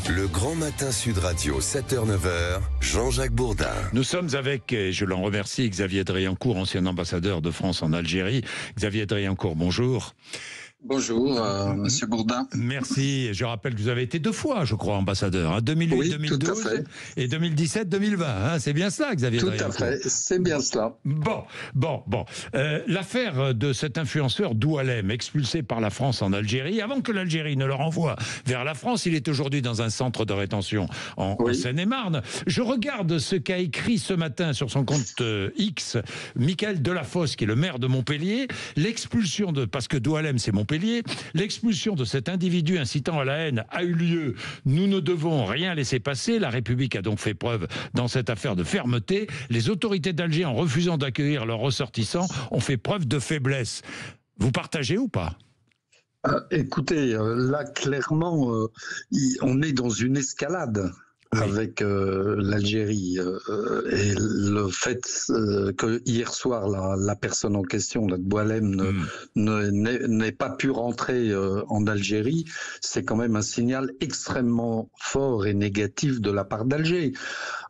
Le Grand Matin Sud Radio, 7h-9h, Jean-Jacques Bourdin. Nous sommes avec, et je l'en remercie, Xavier Driancourt, ancien ambassadeur de France en Algérie. Xavier Driancourt, bonjour. Bonjour, Monsieur Bourdin. Merci. Je rappelle que vous avez été 2 fois, je crois, ambassadeur. 2008, oui, 2012 tout à fait. Et 2017, 2020. Hein, c'est bien ça, Xavier Driancourt. Tout à fait, c'est bien cela. Bon. L'affaire de cet influenceur Doualem, expulsé par la France en Algérie, avant que l'Algérie ne le renvoie vers la France, il est aujourd'hui dans un centre de rétention en Seine-et-Marne. Je regarde ce qu'a écrit ce matin sur son compte X, Michael Delafosse, qui est le maire de Montpellier. L'expulsion parce que Doualem, c'est Montpellier, l'expulsion de cet individu incitant à la haine a eu lieu. Nous ne devons rien laisser passer. La République a donc fait preuve dans cette affaire de fermeté. Les autorités d'Alger, en refusant d'accueillir leurs ressortissants, ont fait preuve de faiblesse. Vous partagez ou pas ? Écoutez, là, clairement, on est dans une escalade. Oui. Avec l'Algérie et le fait que hier soir la personne en question, la Doualem, n'ait pas pu rentrer en Algérie, c'est quand même un signal extrêmement fort et négatif de la part d'Alger.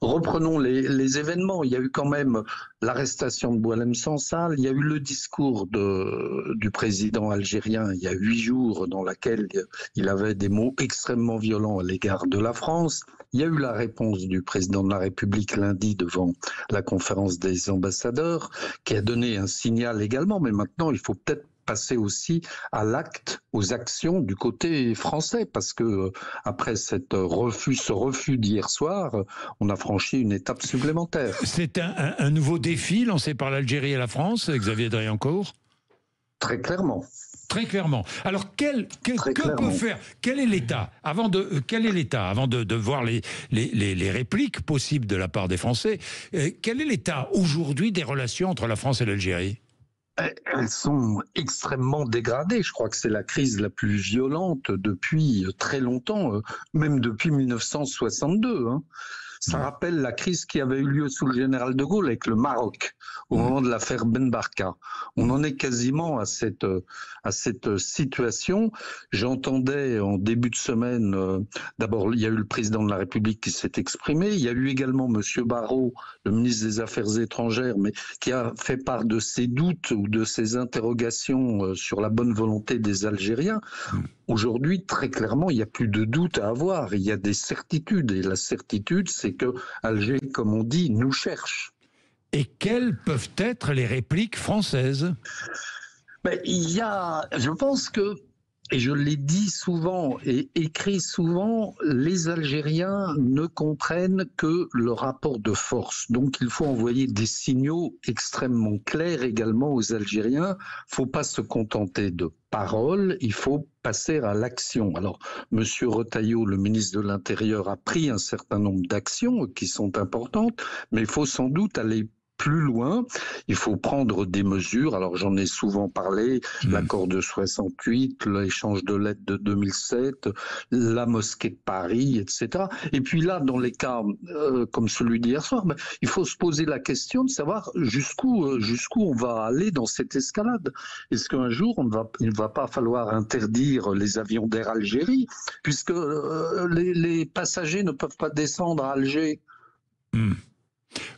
Reprenons les événements. Il y a eu quand même l'arrestation de Boualem Sansal, il y a eu le discours du président algérien il y a 8 jours dans lequel il avait des mots extrêmement violents à l'égard de la France. Il y a eu la réponse du président de la République lundi devant la conférence des ambassadeurs qui a donné un signal également, mais maintenant il faut peut-être passer aussi à l'acte, aux actions du côté français, parce que après ce refus d'hier soir, on a franchi une étape supplémentaire. C'est un nouveau défi lancé par l'Algérie et la France, Xavier Driancourt ? Très clairement. Très clairement. Alors, que peut faire ? Quel est l'État avant de voir les répliques possibles de la part des Français, quel est l'état aujourd'hui des relations entre la France et l'Algérie ? Elles sont extrêmement dégradées. Je crois que c'est la crise la plus violente depuis très longtemps, même depuis 1962. Ça rappelle la crise qui avait eu lieu sous le général de Gaulle avec le Maroc, au moment de l'affaire Ben Barka. On en est quasiment à cette situation. J'entendais en début de semaine, d'abord il y a eu le président de la République qui s'est exprimé, il y a eu également Monsieur Barrot, le ministre des Affaires étrangères, mais qui a fait part de ses doutes ou de ses interrogations sur la bonne volonté des Algériens. Aujourd'hui, très clairement, il n'y a plus de doute à avoir, il y a des certitudes, et la certitude, c'est que Alger, comme on dit, nous cherche. Et quelles peuvent être les répliques françaises ? Je pense que, et je l'ai dit souvent et écrit souvent, les Algériens ne comprennent que le rapport de force. Donc il faut envoyer des signaux extrêmement clairs également aux Algériens. Il ne faut pas se contenter de paroles, il faut passer à l'action. Alors, M. Retailleau, le ministre de l'Intérieur, a pris un certain nombre d'actions qui sont importantes, mais il faut sans doute aller plus loin, il faut prendre des mesures. Alors j'en ai souvent parlé, l'accord de 68, l'échange de lettres de 2007, la mosquée de Paris, etc. Et puis là, dans les cas comme celui d'hier soir, il faut se poser la question de savoir jusqu'où on va aller dans cette escalade. Est-ce qu'un jour, il ne va pas falloir interdire les avions d'Air Algérie, puisque les passagers ne peuvent pas descendre à Alger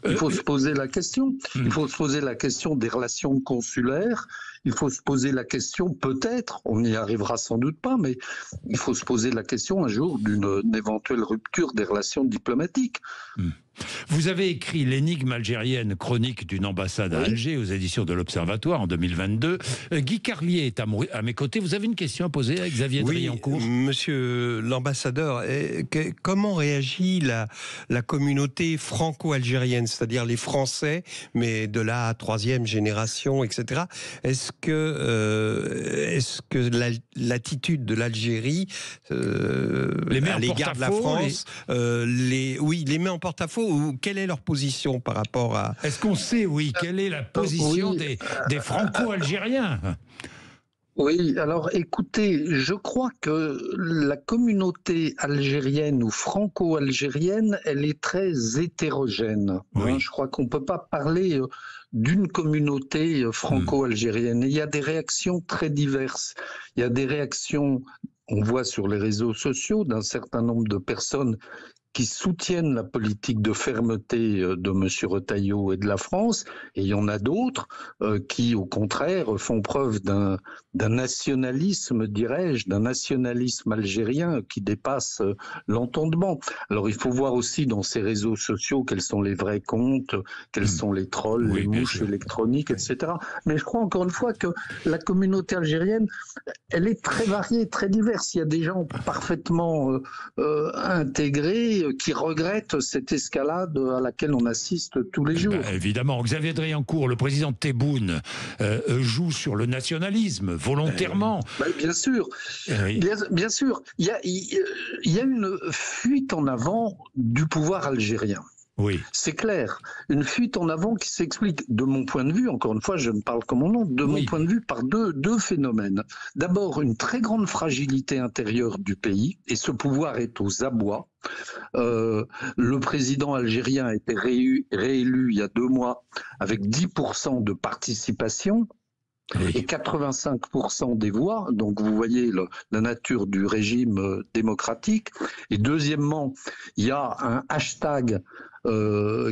Il faut se poser la question. Il faut se poser la question des relations consulaires. Il faut se poser la question, peut-être, on n'y arrivera sans doute pas, mais il faut se poser la question un jour d'une éventuelle rupture des relations diplomatiques. Vous avez écrit L'énigme algérienne, chronique d'une ambassade à Alger aux éditions de l'Observatoire en 2022. Guy Carlier est à mes côtés. Vous avez une question à poser à Xavier Driancourt ? Monsieur l'ambassadeur, comment réagit la communauté franco-algérienne, c'est-à-dire les Français, mais de la 3e génération, etc. Est-ce que l'attitude de l'Algérie à l'égard de la France les met en porte-à-faux, ou quelle est leur position par rapport à... Est-ce qu'on sait, quelle est la position des Franco-Algériens ? Oui, alors écoutez, je crois que la communauté algérienne ou franco-algérienne, elle est très hétérogène. Je crois qu'on ne peut pas parler d'une communauté franco-algérienne. Il y a des réactions très diverses. Il y a des réactions on voit sur les réseaux sociaux d'un certain nombre de personnes qui soutiennent la politique de fermeté de M. Retailleau et de la France, et il y en a d'autres qui, au contraire, font preuve d'un nationalisme, dirais-je, d'un nationalisme algérien qui dépasse l'entendement. Alors il faut voir aussi dans ces réseaux sociaux quels sont les vrais comptes, quels sont les trolls, les mouches électroniques, etc. Mais je crois encore une fois que la communauté algérienne, elle est très variée, très diverse. Il y a des gens parfaitement intégrés qui regrettent cette escalade à laquelle on assiste tous les jours. Évidemment, Xavier Driancourt, le président Tebboune, joue sur le nationalisme volontairement. Bien sûr, bien sûr. Il y a une fuite en avant du pouvoir algérien. Oui. C'est clair. Une fuite en avant qui s'explique, de mon point de vue, encore une fois, je ne parle que mon nom, de mon point de vue, par deux phénomènes. D'abord, une très grande fragilité intérieure du pays, et ce pouvoir est aux abois. Le président algérien a été réélu il y a 2 mois avec 10% de participation. Et 85% des voix, donc vous voyez la nature du régime démocratique. Et deuxièmement, il y a un hashtag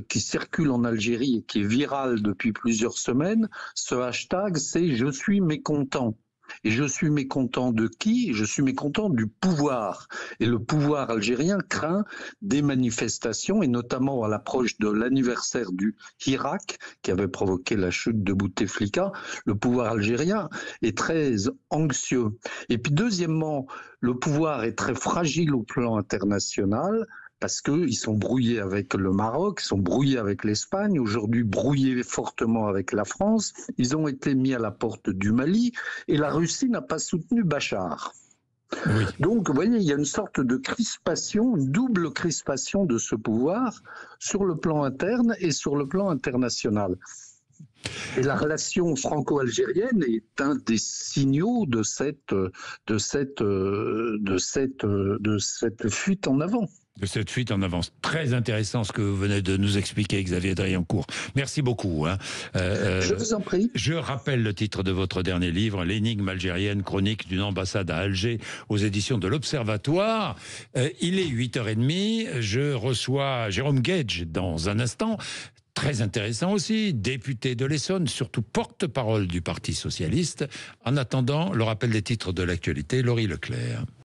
qui circule en Algérie et qui est viral depuis plusieurs semaines. Ce hashtag, c'est « Je suis mécontent ». Et je suis mécontent de qui? Je suis mécontent du pouvoir. Et le pouvoir algérien craint des manifestations, et notamment à l'approche de l'anniversaire du Hirak, qui avait provoqué la chute de Bouteflika. Le pouvoir algérien est très anxieux. Et puis deuxièmement, le pouvoir est très fragile au plan international, parce qu'ils sont brouillés avec le Maroc, ils sont brouillés avec l'Espagne, aujourd'hui brouillés fortement avec la France. Ils ont été mis à la porte du Mali et la Russie n'a pas soutenu Bachar. Oui. Donc, vous voyez, il y a une sorte de crispation, une double crispation de ce pouvoir sur le plan interne et sur le plan international. Et la relation franco-algérienne est un des signaux de cette fuite en avant. De cette fuite en avance. Très intéressant ce que vous venez de nous expliquer, Xavier Driancourt. Merci beaucoup. Je vous en prie. Je rappelle le titre de votre dernier livre, L'énigme algérienne, chronique d'une ambassade à Alger, aux éditions de l'Observatoire. Il est 8h30. Je reçois Jérôme Guedj dans un instant. Très intéressant aussi, député de l'Essonne, surtout porte-parole du Parti socialiste. En attendant, le rappel des titres de l'actualité, Laurie Leclerc.